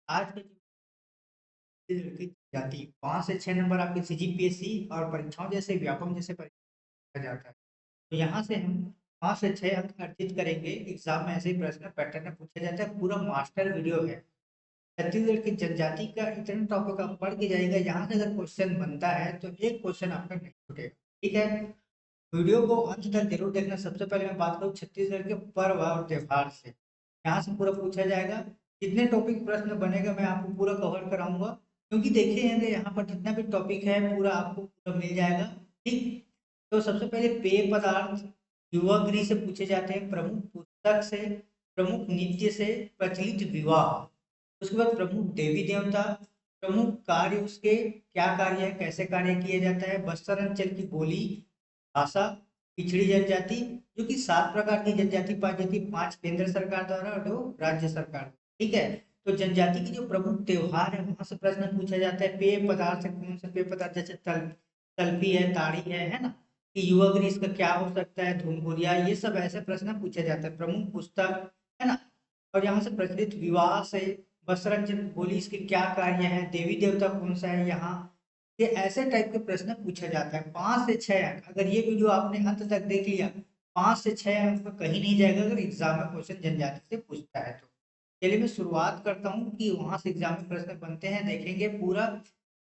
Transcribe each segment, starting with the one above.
आज के लड़की जाती 5 से 6 नंबर आपके सीजीपीएससी और परीक्षाओं जैसे व्यापम जैसे परीक्षा जाता है। तो यहाँ से हम 5 से 6 अंक अर्जित करेंगे। एग्जाम में ऐसे ही प्रश्न पैटर्न में पूछा जाता है। पूरा मास्टर वीडियो है। छत्तीसगढ़ की जनजाति का इतना टॉपिक आप पढ़ के जाएगा। यहाँ से अगर क्वेश्चन बनता है तो एक क्वेश्चन आपका नहीं छूटेगा। ठीक है, वीडियो को अंत तक जरूर देखना। सबसे पहले मैं बात करूँ छत्तीसगढ़ के पर्व और त्योहार से। यहाँ से पूरा पूछा जाएगा। जितने टॉपिक प्रश्न बनेगा मैं आपको पूरा कवर कराऊंगा, क्योंकि देखिए यहाँ पर जितना भी टॉपिक है पूरा आपको पूरा मिल जाएगा। ठीक, तो सबसे पहले पेय पदार्थ युवा गृह से पूछे जाते हैं, प्रमुख पुस्तक से, प्रमुख नृत्य से, प्रचलित विवाह, उसके बाद प्रमुख देवी देवता, प्रमुख कार्य उसके क्या कार्य है, कैसे कार्य किया जाता है, बस्तर अंचल की बोली भाषा, पिछड़ी जनजाति, जो कि 7 प्रकार की जनजाति पाई जाती है, 5 केंद्र सरकार द्वारा और 2 राज्य सरकार। ठीक है, तो जनजाति की जो प्रमुख त्योहार है वहां से प्रश्न पूछा जाता है। पेय पदार्थ से कौन से पेय पदार्थ, जैसे तल्फी है, ताड़ी है ना, कि युवा गृह इसका क्या हो सकता है, धूमपुरिया, ये सब ऐसे प्रश्न पूछा जाता है। प्रमुख पुस्तक है ना, और यहाँ से प्रचलित विवाह से, बसरंजन बोली इसके क्या कार्य है, देवी देवता कौन सा है यहाँ, ये ऐसे टाइप के प्रश्न पूछा जाता है। 5 से 6 अंक, अगर ये वीडियो आपने अंत तक देख लिया, 5 से 6 अंक तो कहीं नहीं जाएगा अगर एग्जाम में क्वेश्चन जनजाति से पूछता है तो। चलिए मैं शुरुआत करता हूँ कि वहां से एग्जाम में प्रश्न बनते हैं, देखेंगे पूरा।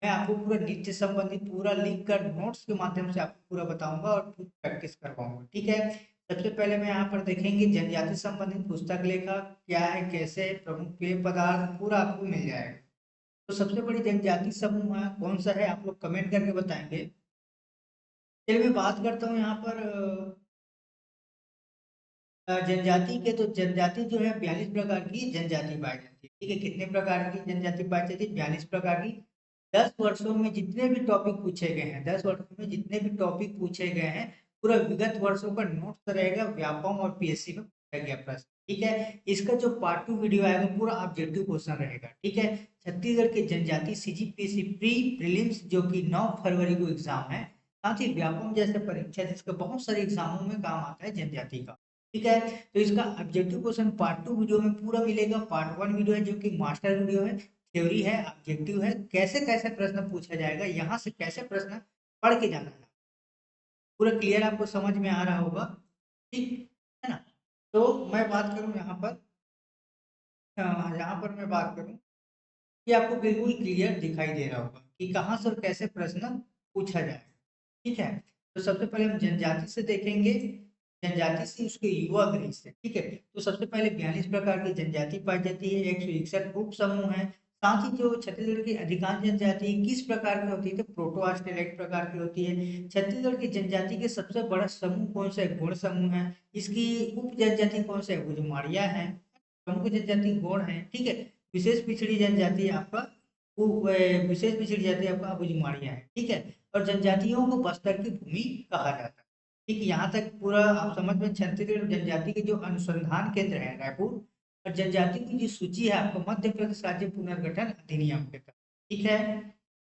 मैं आपको पूरा नृत्य संबंधी पूरा लिख कर नोट्स के माध्यम से आपको पूरा बताऊंगा और प्रैक्टिस करवाऊंगा। ठीक है, सबसे पहले मैं यहाँ पर देखेंगे जनजाति संबंधित पुस्तक लेखा क्या है, कैसे है, प्रमुख पेय पदार्थ पूरा आपको मिल जाएगा। तो सबसे बड़ी जनजाति समूह है कौन सा है, आप लोग कमेंट करके बताएंगे। चलिए मैं बात करता हूँ यहाँ पर जनजाति के। तो जनजाति जो है 42 प्रकार की जनजाति पाई जाती है। ठीक है, कितने प्रकार की जनजाति पाई जाती है, 42 प्रकार की। 10 वर्षों में जितने भी टॉपिक पूछे गए हैं, 10 वर्षों में जितने भी टॉपिक पूछे गए हैं, पूरा विगत वर्षों का नोट्स रहेगा व्यापम और पीएससी में पूछा गया प्रश्न। ठीक है, इसका जो पार्ट 2 वीडियो आएगा पूरा ऑब्जेक्टिव क्वेश्चन रहेगा। ठीक है, छत्तीसगढ़ के जनजाति सीजीपीएससी प्री प्रीलिम्स जो कि 9 फरवरी को एग्जाम है, साथ ही व्यापम जैसे परीक्षा जिसका बहुत सारे एग्जामों में काम आता है जनजाति का। ठीक है, तो इसका ऑब्जेक्टिव क्वेश्चन पार्ट 2 वीडियो में पूरा मिलेगा। पार्ट 1 वीडियो है जो कि मास्टर वीडियो है, थ्योरी है, ऑब्जेक्टिव है, कैसे कैसे प्रश्न पूछा जाएगा, यहाँ से कैसे प्रश्न पढ़ के जाना है, पूरा क्लियर आपको समझ में आ रहा होगा। ठीक है ना, तो मैं बात करूं यहाँ पर, यहाँ पर मैं बात करूं कि आपको बिल्कुल क्लियर दिखाई दे रहा होगा कि कहाँ से और कैसे प्रश्न पूछा जाए। ठीक है, तो सबसे पहले हम जनजाति से देखेंगे, जनजाति से उसके युवा गृह से। ठीक है, तो सबसे पहले 42 प्रकार की जनजाति पाई जाती है, 161 उप समूह है। साथ ही जो छत्तीसगढ़ की अधिकांश जनजाति किस प्रकार की होती है, तो प्रोटो ऑस्ट्रेलाइट प्रकार की होती है। छत्तीसगढ़ की जनजाति के सबसे बड़ा समूह कौन सा है, गौड़ समूह है। इसकी उप जनजाति कौन सा है, भुजमाड़िया है। प्रमुख जनजाति गौड़ है। ठीक है, विशेष पिछड़ी जनजाति आपका विशेष पिछड़ी जाति आपका भुजमाड़िया है। ठीक है, और जनजातियों को बस्तर की भूमि कहा जाता है। ठीक, यहाँ तक पूरा आप समझ में। छत्तीसगढ़ जनजाति के जो अनुसंधान केंद्र है रायपुर, और जनजाति की जो सूची है आपको मध्य प्रदेश राज्य पुनर्गठन अधिनियम के तहत। ठीक है,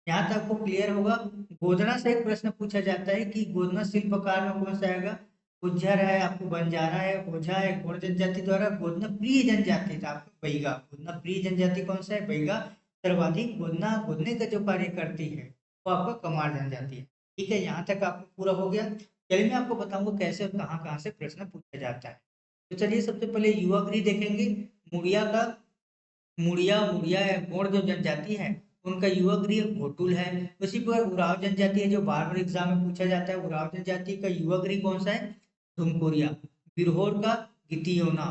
यहाँ तक आपको क्लियर होगा। गोदना से एक प्रश्न पूछा जाता है कि गोदना शिल्पकार में कौन सा आएगा, गुज्जर है, आपको बंजारा है, ओझा है। गौड़ जनजाति द्वारा गोदना प्रिय जनजाति था आपको बैगा। गोदना प्रिय जनजाति कौन सा है, बैगा। सर्वाधिक गोदना गोदने का जो कार्य करती है वो आपका कमार जनजाति है। ठीक है, यहाँ तक आपको पूरा हो गया। चलिए मैं आपको बताऊंगा कैसे और कहाँ कहाँ से प्रश्न पूछा जाता है। तो चलिए सबसे पहले युवा गृह देखेंगे। मुड़िया का, मुड़िया मुड़िया है गौड़ जो जनजाति है, उनका युवा गृह घोटुल है। उसी पर उराव जनजाति है जो बार बार एग्जाम में पूछा जाता है। उराव जनजाति का युवा गृह कौन सा है, धुमकोरिया। बिरहोर का गितियोना,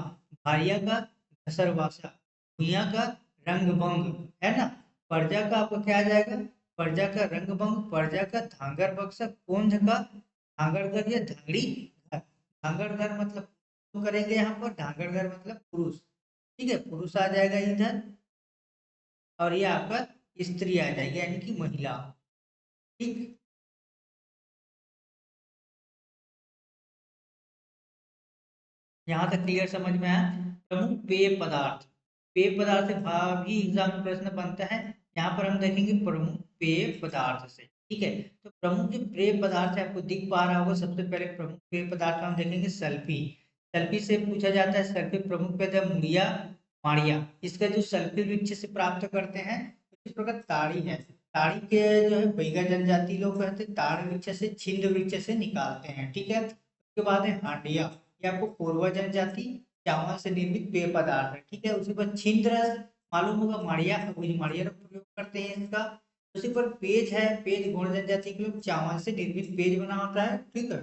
भारिया का घसरवासा, भुइयां का रंगभंग है ना। परजा का आपका क्या आ जाएगा, परजा का रंगभंग, परजा का धांगर बक्सा, कोंझ का धांगड़घर या धांगड़ी घर। धांगड़घर मतलब तो करेंगे यहाँ पर, धांगड़घर मतलब पुरुष। ठीक है, पुरुष आ जाएगा इधर, और ये आपका स्त्री आ जाएगी यानी कि महिला। ठीक, यहाँ तक क्लियर समझ में आया। प्रमुख पेय पदार्थ, पेय पदार्थ से भी एग्जाम में प्रश्न बनता है। यहाँ पर हम देखेंगे प्रमुख पेय पदार्थ से। ठीक है, तो प्रमुख जो पेय पदार्थ है आपको दिख पा रहा होगा। सबसे पहले प्रमुख पेय पदार्थ हम देखेंगे सल्फी। सल्फी से पूछा जाता है, सल्फी प्रमुख पेय मुड़िया माड़िया, इसका जो सल्फी वृक्ष से प्राप्त करते हैं। इस प्रकार ताड़ी है, ताड़ी के जो है बैगा जनजाति लोग कहते हैं ताड़ वृक्ष से, छिंद वृक्ष से निकालते हैं, ठीक है। उसके बाद है हांडिया, ये आपको कोरवा जनजाति चावल से निर्मित पेय पदार्थ है, ठीक है। उसके बाद छिंद रस मालूम होगा, माड़िया माड़िया लोग प्रयोग करते हैं इसका। उसी पर पेज है, पेज गौड़ जनजाति के लोग चावल से निर्मित पेज बना होता है, ठीक है।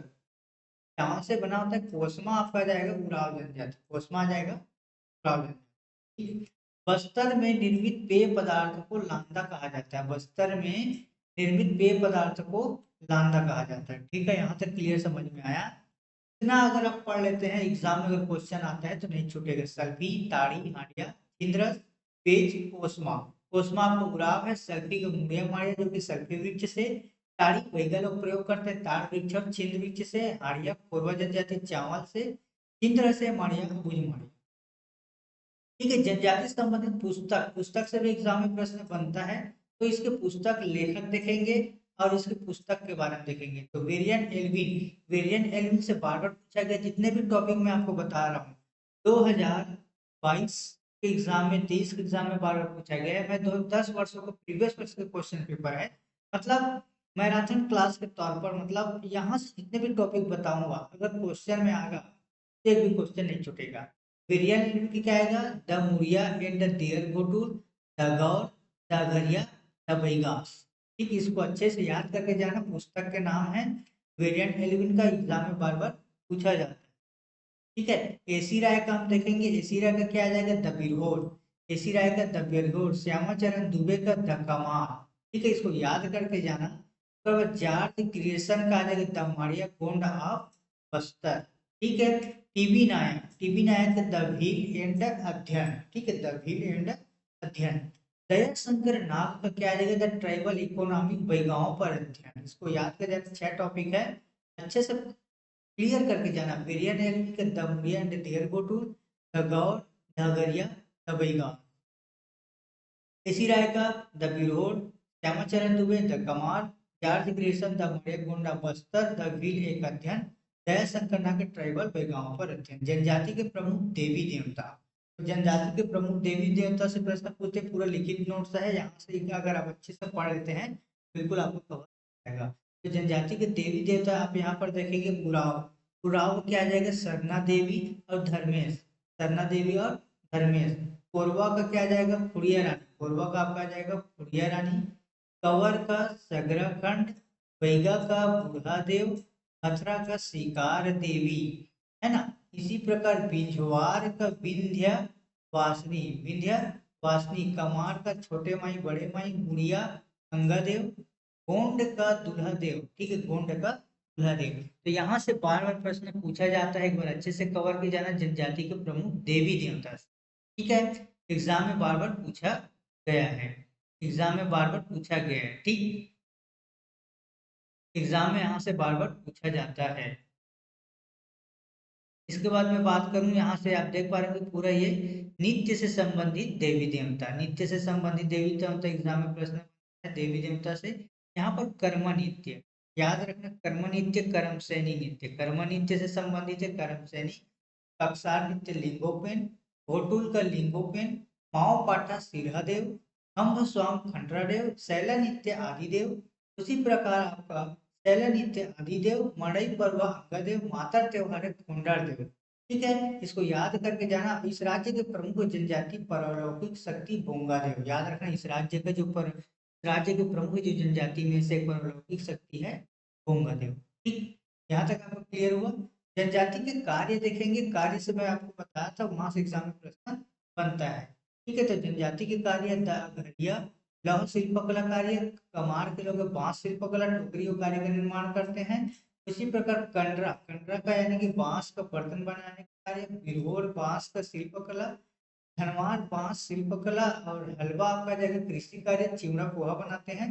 चावल से बना होता है। कोसमा आपका जाएगा उराव जनजाति, कोसमा आ जाएगा उराव जनजाति। बस्तर में निर्मित पेय पदार्थ को लांदा कहा जाता है, बस्तर में निर्मित पेय पदार्थ को लांदा कहा जाता है, ठीक है। यहाँ तक क्लियर समझ में आया। इतना अगर आप पढ़ लेते हैं, एग्जाम में अगर क्वेश्चन आता है तो नहीं छूटेगा। सल्फी, ताड़ी, हांडिया, इंद्रस, पेज, कोसमा। कोसमा आपको गुलाब है, सल्फी का मुड़िया माड़िया जो कि सल्फी वृक्ष से, ताड़ी वैगा लोग प्रयोग करते हैं ताड़ वृक्ष और छिंद वृक्ष से, हाड़िया पूर्व जनजाति चावल से, इंद्र से माड़िया भुज माड़िया, ठीक है। जनजाति से संबंधित पुस्तक, पुस्तक से भी एग्जाम में प्रश्न बनता है, तो इसके पुस्तक लेखक देखेंगे और इसके पुस्तक के बारे में देखेंगे। तो वेरियन एल्विन, वेरियन एल्विन से बार बार पूछा गया, जितने भी टॉपिक मैं आपको बता रहा हूँ 2022 के एग्जाम में, 23 के एग्जाम में बार बार पूछा गया है। मैं 10 वर्षों को प्रीवियस वर्ष के क्वेश्चन पेपर है, मतलब मैराथन क्लास के तौर पर, मतलब यहाँ से जितने भी टॉपिक बताऊंगा अगर क्वेश्चन में आएगा, एक भी क्वेश्चन नहीं छूटेगा। वेरिएंट की क्या आएगा, the Muria and the their Ghotul, the Gaur, the Gharia, the Baigas, ठीक। इसको अच्छे से याद करके जाना, पुस्तक के नाम है। वेरिएंट 11 का एग्जाम में बार बार पूछा जाता है, ठीक है। एसी राय का हम देखेंगे, एसी राय का क्या आ जाएगा, द बिरहोर, एसी राय का द बिरहोर, श्यामाचरण दुबे का द कमाल, ठीक है। इसको याद करके जाना। तो जॉर्ज क्रिएशन का आ जाएगा द मारिया गोंड ऑफ बस्तर, ठीक है। TB Naik, TB Naik the Bhil and अध्ययन, ठीक है, द भील एंड अध्ययन। दया शंकर नाग का क्या आ जाएगा, द ट्राइबल इकोनॉमी बैगाओं पर अध्ययन। इसको याद कर जाए, 6 टॉपिक है, अच्छे से क्लियर करके जाना। वेरियन एल्विन के the Muria and there Ghotul, the Gaur, the गरिया, द बैगाओं। एसी राय का the Birhor, Shyamacharan Dubey the Kumar, George Grayson the मरेगोंडा Bastar, the wheel एक अध्ययन, दया शंकरना के ट्राइबल बैगाओं पर अध्ययन। जनजाति के प्रमुख देवी देवता, तो जनजाति के प्रमुख देवी देवता से प्रश्न पूछते, पूरा लिखित नोट्स है, यहाँ से अगर आप अच्छे से पढ़ लेते हैं बिल्कुल आपको कवर हो जाएगा। तो जनजाति के देवी देवता आप यहाँ पर देखेंगे, पुराव, पुराव क्या आ जाएगा, सरना देवी और धर्मेश, सरना देवी और धर्मेश। कोरबा का क्या आ जाएगा, फुड़िया रानी, कोरबा का आपका आ जाएगा फुड़िया रानी। कंवर का सगराखंड, बैगा का बूढ़ा देव, मथुरा का शिकार देवी, है ना। इसी प्रकार बिंझवार का विंध्या वासनी, विंध्या वासनी, कमार का छोटे माई बड़े माई गुड़िया गंगा देव, गोंड का दूल्हा देव, ठीक है, गोंड का दूल्हा देव। तो यहाँ से बार बार प्रश्न पूछा जाता है, एक बार अच्छे से कवर किया जाना, जनजाति के प्रमुख देवी देवता, ठीक है। एग्जाम में बार बार पूछा गया है, एग्जाम में बार बार पूछा गया है, ठीक। एग्जाम में यहाँ से बार बार पूछा जाता है। इसके बाद मैं बात करूं, यहाँ से आप देख पा रहे हैं पूरा ये नित्य से संबंधित देवी देवता, नित्य से संबंधित देवी देवता एग्जाम में प्रश्न है देवी देवता से। यहाँ पर कर्म नित्य, याद रखना, कर्म नित्य, कर्म सैनी नित्य, कर्म नित्य से संबंधित है कर्म सैनी, कक्षार नित्य लिंगोपेन, घोटुल का लिंगोपेन, माओ पाठा सिरहदेव, खम्भ स्वाम खंडरादेव, शैला नित्य आदिदेव। उसी प्रकार आपका शैला नित्य आदिदेव, मड़ई पर्व अंगदेव, माता त्योहार कुंडार देव, ठीक है। इसको याद करके जाना। इस राज्य के प्रमुख जनजाति परलौकिक शक्ति बोंगा देव, याद रखना, इस राज्य का जो राज्य के प्रमुख जो जनजाति में से परलौकिक शक्ति है बोंगा देव, ठीक। यहाँ तक आपको क्लियर हुआ। जनजाति के कार्य देखेंगे, कार्य से मैं आपको बताया था मास एग्जाम में प्रश्न बनता है, ठीक है। तो जनजाति के कार्य, घरिया लौह शिल्पकला कार्य, कमार के लोग बांस शिल्पकला टोकरी कार्य का निर्माण करते हैं। इसी प्रकार कंडरा, कंडरा का यानी कि बांस का बर्तन बनाने का कार्य, बिरहोर बांस का शिल्पकला, धनवान बांस शिल्पकला, और हलवा आपका जाएगा कृषि कार्य, चिवड़ा पोहा बनाते हैं।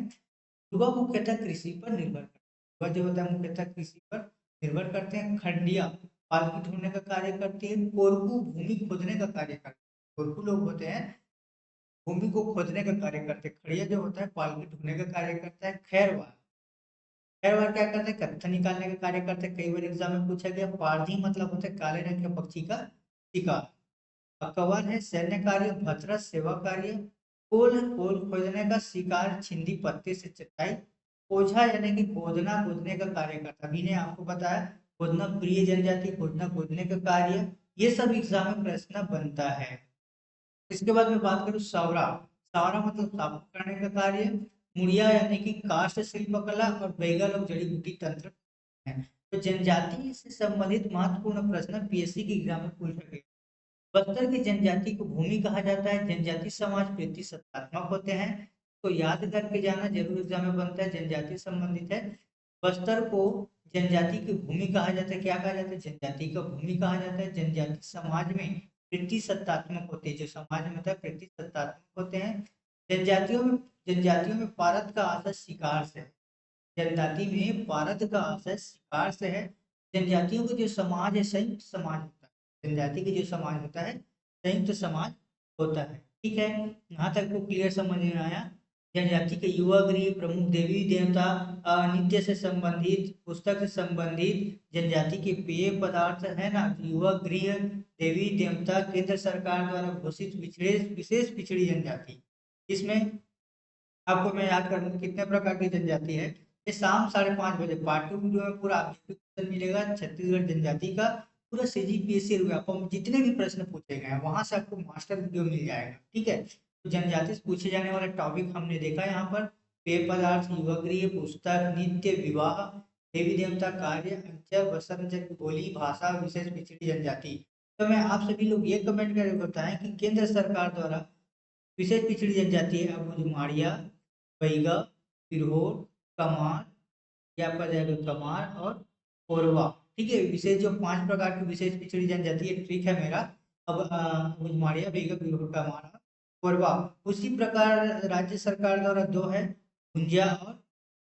युवा मुख्यतः कृषि पर निर्भर करते हैं, युवा जो होता है मुख्यतः कृषि पर निर्भर करते हैं। खंडिया पालकी ढूंढने का कार्य करती है। कोरकू भूमि खोदने का कार्य करते हैं, कोरकू लोग होते हैं भूमि को खोदने का कार्य करते हैं। खड़िया जो होता है पालकी ढूंढने का कार्य करता है। खैरवार, खैरवार क्या करते हैं, कत्था निकालने का कार्य करते हैं, कई बार एग्जाम में पूछा गया। पारधी मतलब होता है काले रंग के पक्षी का शिकार, कवर है सैन्य कार्य, भद्रस सेवा कार्य, कोल कोल खोजने का, शिकार छिंदी पत्ते से चटाई, ओझा यानी कि गोदना गोदने का कार्य करता। अभी ने आपको बताया गोदना प्रिय जनजाति, गोदना गोदने का कार्य, ये सब एग्जाम में प्रश्न बनता है। इसके बाद मैं बात करूँ सवरा। सवरा मतलब साफ करने का कार्य, मुड़िया यानी कि काष्ठ शिल्प कला, और बैगा लोग जड़ी बूटी तंत्र है। तो जनजाति से संबंधित महत्वपूर्ण प्रश्न पीएससी के एग्जाम में पूछ सके। बस्तर की जनजाति को भूमि कहा जाता है। जनजाति समाज प्रतिशतात्मक होते हैं, तो याद करके जाना जरूर एग्जाम में बनता है, जनजाति संबंधित है। बस्तर को जनजाति की भूमि कहा जाता है। क्या कहा जाता है? जनजाति का भूमि कहा जाता है। जनजाति समाज में प्रतिशतात्मक होते हैं, जो समाज में होता है प्रतिशतात्मक होते हैं। जनजातियों में भारत का आशय शिकार से है। जनजाति में भारत का आशय शिकार से है। जनजातियों का जो समाज है संयुक्त समाज होता है। जनजाति के जो समाज होता है संयुक्त समाज होता है। ठीक है, यहाँ तक को क्लियर समझ में आया। जनजाति के युवा गृह, प्रमुख देवी देवता, नित्य से संबंधित, पुस्तक से संबंधित, जनजाति के पेय पदार्थ है ना, युवा गृह, देवी देवता, केंद्र सरकार द्वारा घोषित विशेष पिछड़ी जनजाति। इसमें आपको मैं याद करूंगा कितने प्रकार की जनजाति है। ये शाम 5:30 बजे पार्ट 2 वीडियो में पूरा आपको क्वेश्चन मिलेगा छत्तीसगढ़ जनजाति का, पूरा सीजीपीएससी आपको जितने भी प्रश्न पूछे गए हैं वहां से आपको मास्टर वीडियो मिल जाएगा। ठीक है, तो जनजाति से पूछे जाने वाले टॉपिक हमने देखा यहाँ पर, पेय पदार्थ, युवगृह, पुस्तक, नित्य, विवाह, देवी देवता, कार्य, अंचल, बसंत, बोली, भाषा, विशेष पिछड़ी जनजाति। तो मैं आप सभी लोग ये कमेंट करके बताएं कि केंद्र सरकार द्वारा विशेष पिछड़ी जनजाति है अबुझमाड़िया, बैगा, बिरहोर, कमार, या आपका जाएगा कमार और कोरवा। ठीक है, विशेष जो 5 प्रकार की विशेष पिछड़ी जनजाति है, ट्रिक है मेरा। अब अबुझमाड़िया, बैगा, बिरहोर, कमार और कोरवा। उसी प्रकार राज्य सरकार द्वारा 2 है, भुंजिया और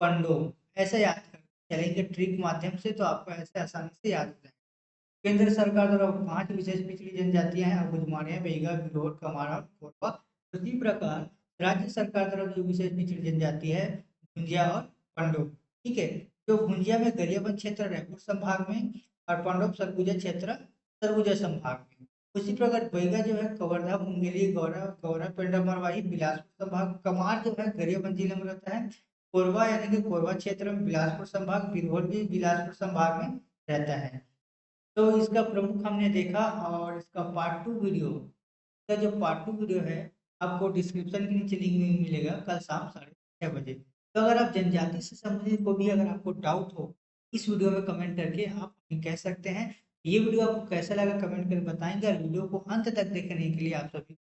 पंडो। ऐसे याद कर चलेंगे ट्रिक माध्यम से, तो आपको ऐसे आसानी से याद हो जाएगा। केंद्र सरकार द्वारा 5 विशेष पिछड़ी जनजातियां हैं, अबुझमाड़िया, बैगा, बिरहोर, कमार और कोरवा। उसी प्रकार राज्य सरकार द्वारा जो विशेष पिछड़ी जनजाति है, भुंजिया और पंडो। ठीक है, जो भुंजिया में गरियाबंद क्षेत्र रायपुर संभाग में, और पंडोप सरगुजा क्षेत्र सरगुजा संभाग में। उसी प्रकार बैगा जो है कवर्धा, मुंगेली, गौरा पेंड्रा मरवाही, बिलासपुर संभाग। कमार जो है गरियाबंद जिले में रहता है। कोरवा यानी कि कोरवा क्षेत्र में बिलासपुर संभाग, बिरहोर भी बिलासपुर संभाग में रहता है। तो इसका प्रमुख हमने देखा, और इसका पार्ट 2 वीडियो, का जो पार्ट 2 वीडियो है आपको डिस्क्रिप्शन के नीचे लिंक में मिलेगा, कल शाम 6:30 बजे। तो अगर आप जनजाति से संबंधित को भी अगर आपको डाउट हो, इस वीडियो में कमेंट करके आप कह सकते हैं। ये वीडियो आपको कैसा लगा कमेंट करके बताएंगे, और वीडियो को अंत तक देखने के लिए आप सभी